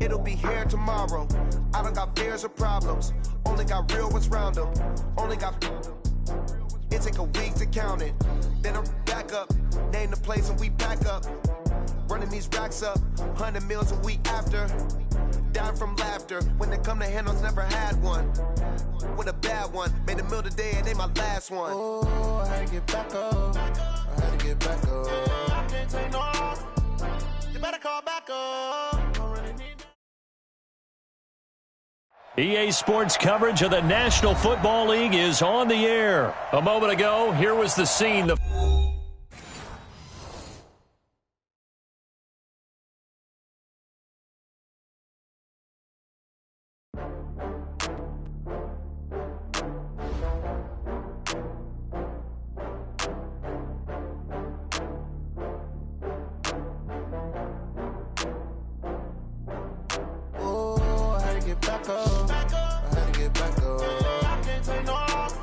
it'll be here tomorrow. I don't got fears or problems, only got real ones round them. Only got, it take a week to count it. Then I'm back up, name the place and we pack up. Running these racks up, 100 meals a week after. Dying from laughter, when they come to handles, never had one. With a bad one, made a meal today and they my last one. Oh, I had to get back up, I had to get back up. I can't take no loss, you better call back up. EA Sports coverage of the National Football League is on the air. A moment ago, here was the scene. Back up, I had to get back up. I can't take no loss,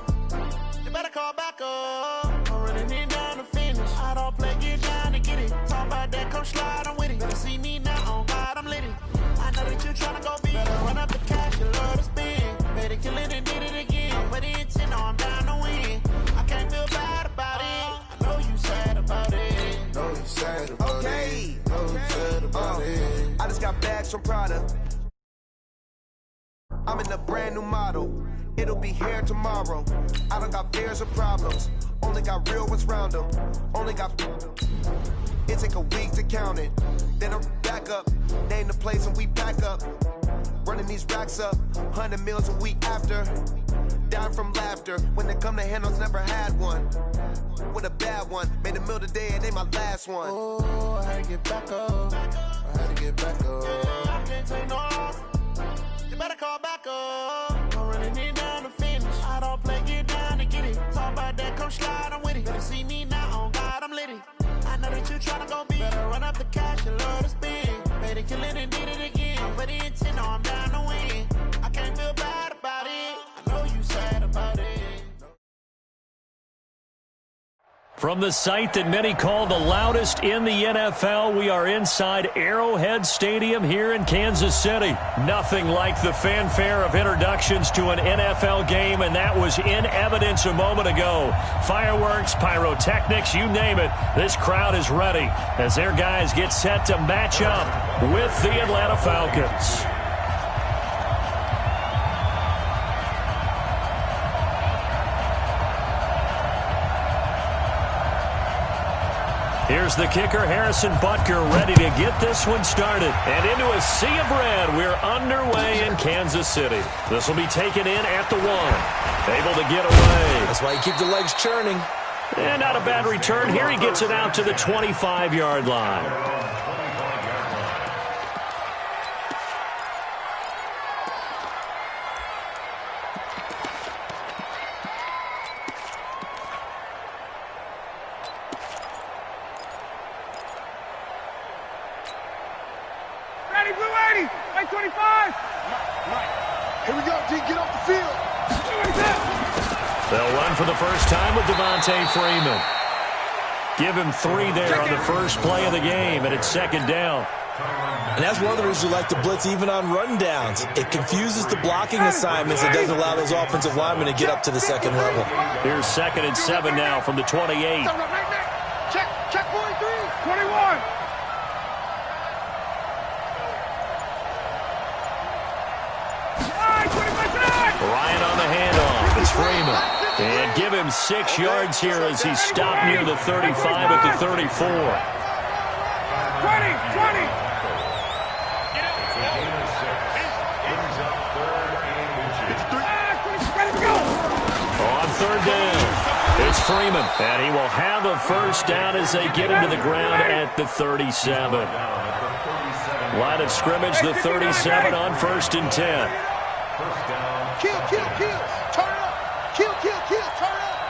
you better call back up. I'm running it down to finish. I don't play, get down to get it. Talk about that, come slide, I'm with it. Better see me now, on God, I'm lit it. I know that you tryna go big. Better run up the cash, you love to spend. Better kill it and did it again. But it's in, I'm down to win. I can't feel bad about it. I know you sad about it. Know you sad about it. Know you sad about it. I just got bags from Prada. I'm in a brand new model, it'll be here tomorrow. I don't got fears or problems, only got real ones round them. Only got, it take a week to count it. Then I'm back up, name the place and we pack up. Running these racks up, 100 meals a week after. Dying from laughter, when they come to handles, never had one. With a bad one, made a meal today and they my last one. Oh, I had to get back up, I had to get back up. I can't take no loss, you better call back up. I'm running it down to finish. I don't play, get down to get it. Talk about that, come slide, I'm with it. Better see me now, on God, I'm lit it. I know that you tryna go big. Better run up the cash, you love to spend. Better kill it and did it again. But the intent, no, I'm down to win. I can't feel bad about it. I know you sad about it. From the site that many call the loudest in the NFL, we are inside Arrowhead Stadium here in Kansas City. Nothing like the fanfare of introductions to an NFL game, and that was in evidence a moment ago. Fireworks, pyrotechnics, you name it. This crowd is ready as their guys get set to match up with the Atlanta Falcons. Here's the kicker, Harrison Butker, ready to get this one started. And into a sea of red, we're underway in Kansas City. This will be taken in at the 1. Able to get away. That's why you keep the legs churning. And not a bad return here. He gets it out to the 25-yard line. Here we go, D. Get off the field. They'll run for the first time with Gametime5. Give him 3 there on the first play of the game, and it's second down. And that's one of the reasons we like to blitz even on run downs. It confuses the blocking assignments. It doesn't allow those offensive linemen to get up to the second level. Here's 2nd and 7 now from the 28. Check 43. 21. Ryan on the handoff. It's Freeman. And give him 6 yards here as he stopped near the 35 at the 34. 20. On 3rd down, it's Freeman. And he will have a first down as they get him to the ground at the 37. Line of scrimmage, the 37 on 1st and 10. Kill. Turn it up. Kill. Turn it up.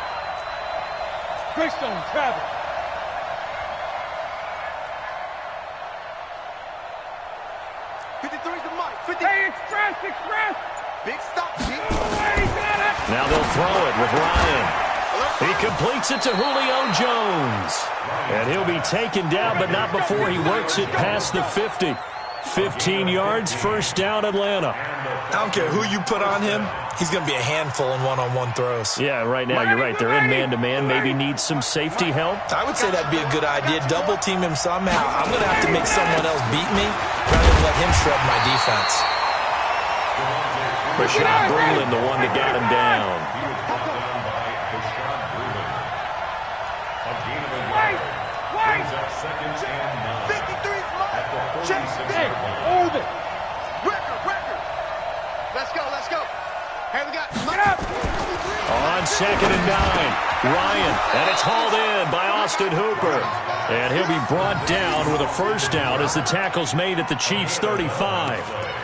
Greystone, travel. Hey, express. Big stop, G. Now they'll throw it with Ryan. He completes it to Julio Jones. And he'll be taken down, but not before he works it past the 50. 15 yards, first down, Atlanta. I don't care who you put on him. He's going to be a handful in one-on-one throws. Yeah, right now you're right. They're in man-to-man. Maybe need some safety help. I would say that'd be a good idea. Double team him somehow. I'm going to have to make someone else beat me rather than let him shred my defense. Rashad Breeland, the one that got him down. Wait! 53's mine! Check it! Hold it! Record! Let's go! Hey, we got... On 2nd and 9, Ryan, and it's hauled in by Austin Hooper. And he'll be brought down with a first down as the tackle's made at the Chiefs' 35.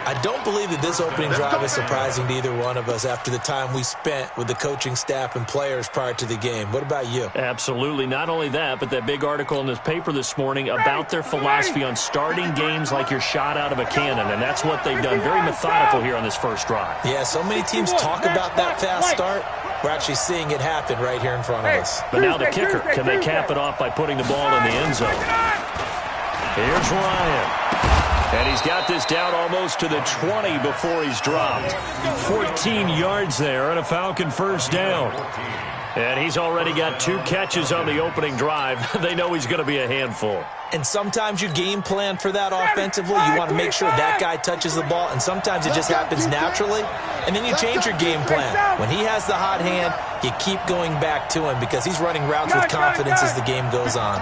I don't believe that this opening drive is surprising to either one of us after the time we spent with the coaching staff and players prior to the game. What about you? Absolutely. Not only that, but that big article in this paper this morning about their philosophy on starting games like you're shot out of a cannon, and that's what they've done. Very methodical here on this first drive. Yeah, so many teams talk about that fast start. We're actually seeing it happen right here in front of us. But now the kicker, can they cap it off by putting the ball in the end zone? Here's Ryan. And he's got this down almost to the 20 before he's dropped. 14 yards there and a Falcon first down. And he's already got 2 catches on the opening drive. They know he's going to be a handful. And sometimes you game plan for that offensively. You want to make sure that guy touches the ball, and sometimes it just happens naturally. And then you change your game plan. When he has the hot hand, you keep going back to him because he's running routes with confidence as the game goes on.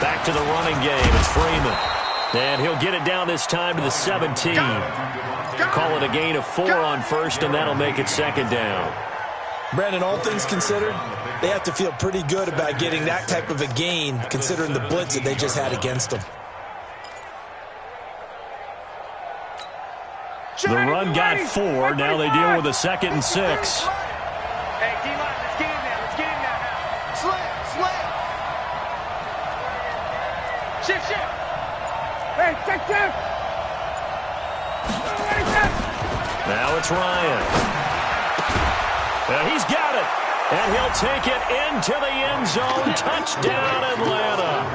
Back to the running game. It's Freeman. And he'll get it down this time to the 17. Call it a gain of 4 on first, and that'll make it 2nd down. Brandon, all things considered, they have to feel pretty good about getting that type of a gain considering the blitz that they just had against them. The run got 4. Now they deal with a 2nd and 6. Hey, D-line, let's get in there. Slam. Shift. Hey, check. Now it's Ryan. Well, he's got it. And he'll take it into the end zone. Touchdown, Atlanta.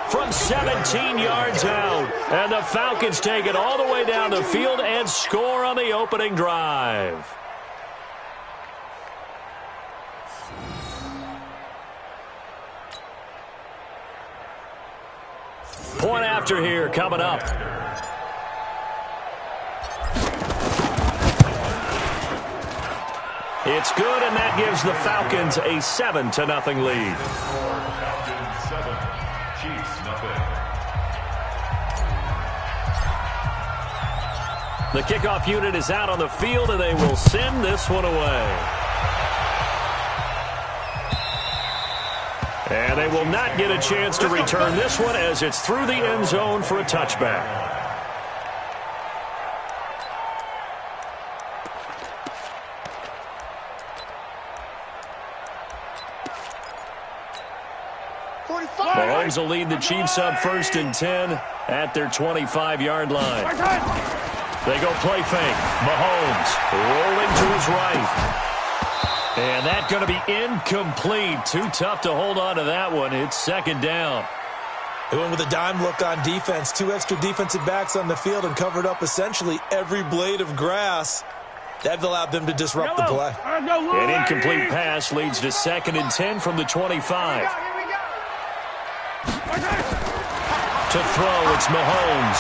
From 17 yards out. And the Falcons take it all the way down the field and score on the opening drive. Point after here coming up. It's good, and that gives the Falcons a 7-0 lead. Falcons 7, Chiefs nothing. The kickoff unit is out on the field, and they will send this one away. And they will not get a chance to return this one as it's through the end zone for a touchback. Mahomes will lead the Chiefs up 1st and 10 at their 25-yard line. They go play fake. Mahomes rolling to his right. And that's going to be incomplete. Too tough to hold on to that one. It's 2nd down. They went with a dime look on defense. 2 extra defensive backs on the field and covered up essentially every blade of grass. That allowed them to disrupt the play. An incomplete pass leads to 2nd and 10 from the 25. To throw, it's Mahomes.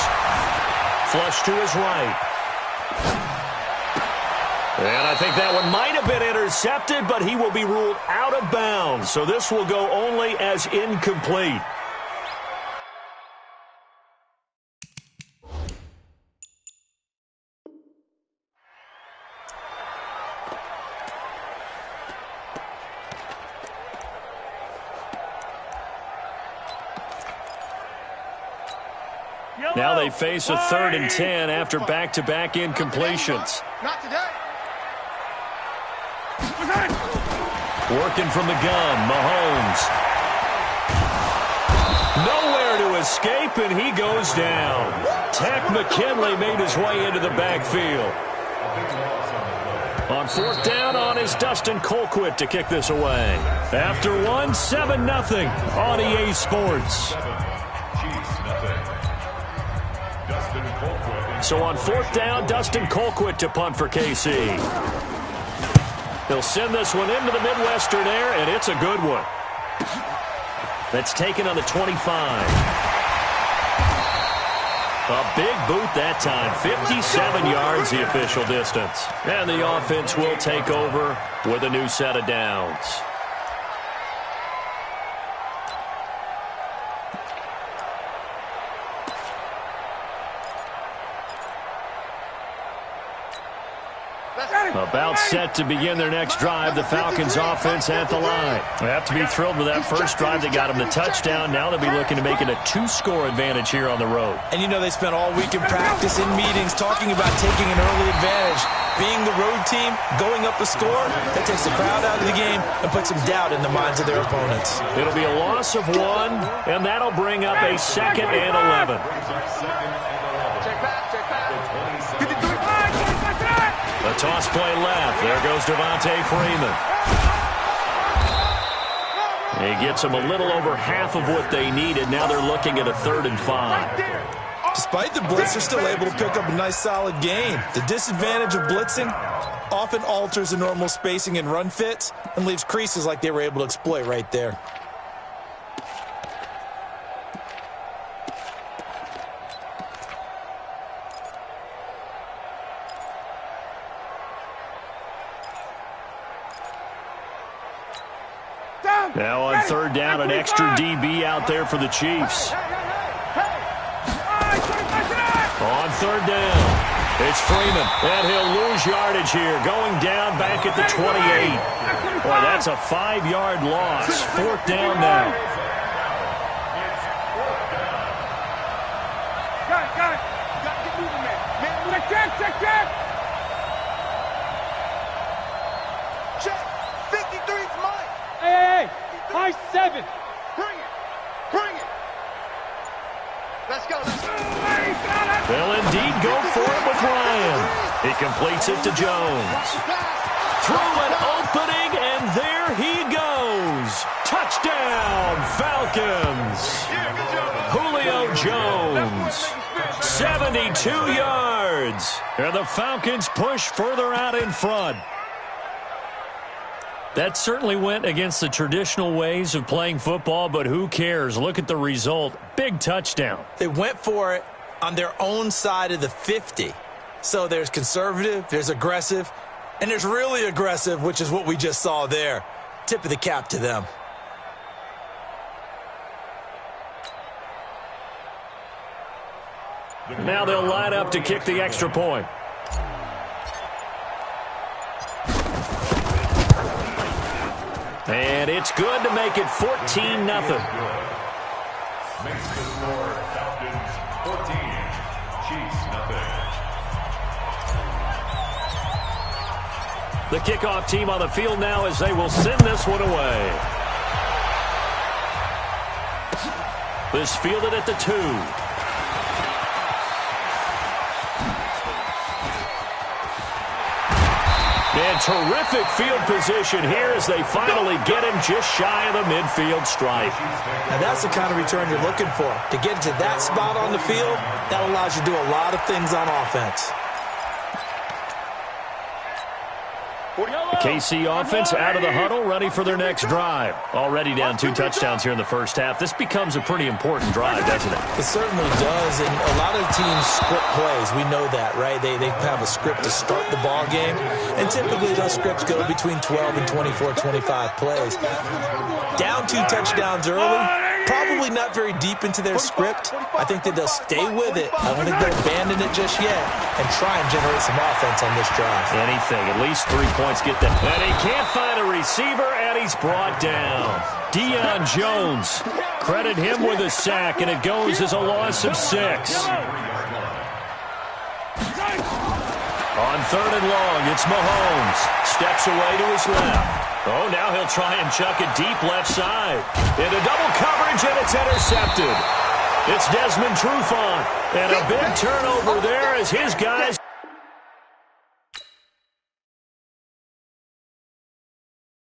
Flush to his right. And I think that one might have been intercepted, but he will be ruled out of bounds. So this will go only as incomplete. Now they face a 3rd and 10 after back-to-back incompletions. Not today. Working from the gun, Mahomes. Nowhere to escape, and he goes down. Tech McKinley made his way into the backfield. On 4th down on is Dustin Colquitt to kick this away. After one, 7-0 on EA Sports. So on 4th down, Dustin Colquitt to punt for KC. He'll send this one into the Midwestern air, and it's a good one. That's taken on the 25. A big boot that time. 57 yards the official distance. And the offense will take over with a new set of downs. About set to begin their next drive. The Falcons offense at the line. They have to be thrilled with that first drive. They got them the touchdown. Now they'll be looking to make it a 2-score advantage here on the road. And you know they spent all week in practice, in meetings, talking about taking an early advantage. Being the road team, going up a score, that takes the crowd out of the game and puts some doubt in the minds of their opponents. It'll be a loss of 1, and that'll bring up a 2nd and 11. The toss play left. There goes Devontae Freeman. He gets them a little over half of what they needed. Now they're looking at a 3rd and 5. Despite the blitz, they're still able to pick up a nice, solid gain. The disadvantage of blitzing often alters the normal spacing and run fits and leaves creases like they were able to exploit right there. Now on 3rd down, an extra DB out there for the Chiefs. On 3rd down, it's Freeman, and he'll lose yardage here, going down back at the 28. Boy, that's a 5-yard loss. 4th down now. Got it. Get moving, man. Check. Check. 53's mine. Hey. High 7. Bring it. Let's go. They'll indeed go for it with Ryan. He completes it to Jones. Through an opening, and there he goes. Touchdown, Falcons. Julio Jones. 72 yards. And the Falcons push further out in front. That certainly went against the traditional ways of playing football, but who cares? Look at the result. Big touchdown. They went for it on their own side of the 50. So there's conservative, there's aggressive, and there's really aggressive, which is what we just saw there. Tip of the cap to them. Now they'll line up to kick the extra point. And it's good to make it 14-0. Makes the score Falcons 14, Chiefs 0. The kickoff team on the field now as they will send this one away. This fielded at the 2. And terrific field position here as they finally get him just shy of the midfield stripe. Now that's the kind of return you're looking for. To get to that spot on the field, that allows you to do a lot of things on offense. The KC offense out of the huddle, ready for their next drive. Already down 2 touchdowns here in the first half. This becomes a pretty important drive, doesn't it? It certainly does, and a lot of teams script plays. We know that, right? They have a script to start the ball game, and typically those scripts go between 12 and 24, 25 plays. Down 2 touchdowns early, probably not very deep into their script. I think that they'll stay with it. I don't think they'll abandon it just yet and try and generate some offense on this drive. Anything, at least 3 points get that. And he can't find a receiver, and he's brought down. Deion Jones, credit him with a sack, and it goes as a loss of 6. On 3rd and long, it's Mahomes. Steps away to his left. Oh, now he'll try and chuck it deep left side. Into double coverage, and it's intercepted. It's Desmond Trufant. And a big turnover there as his guys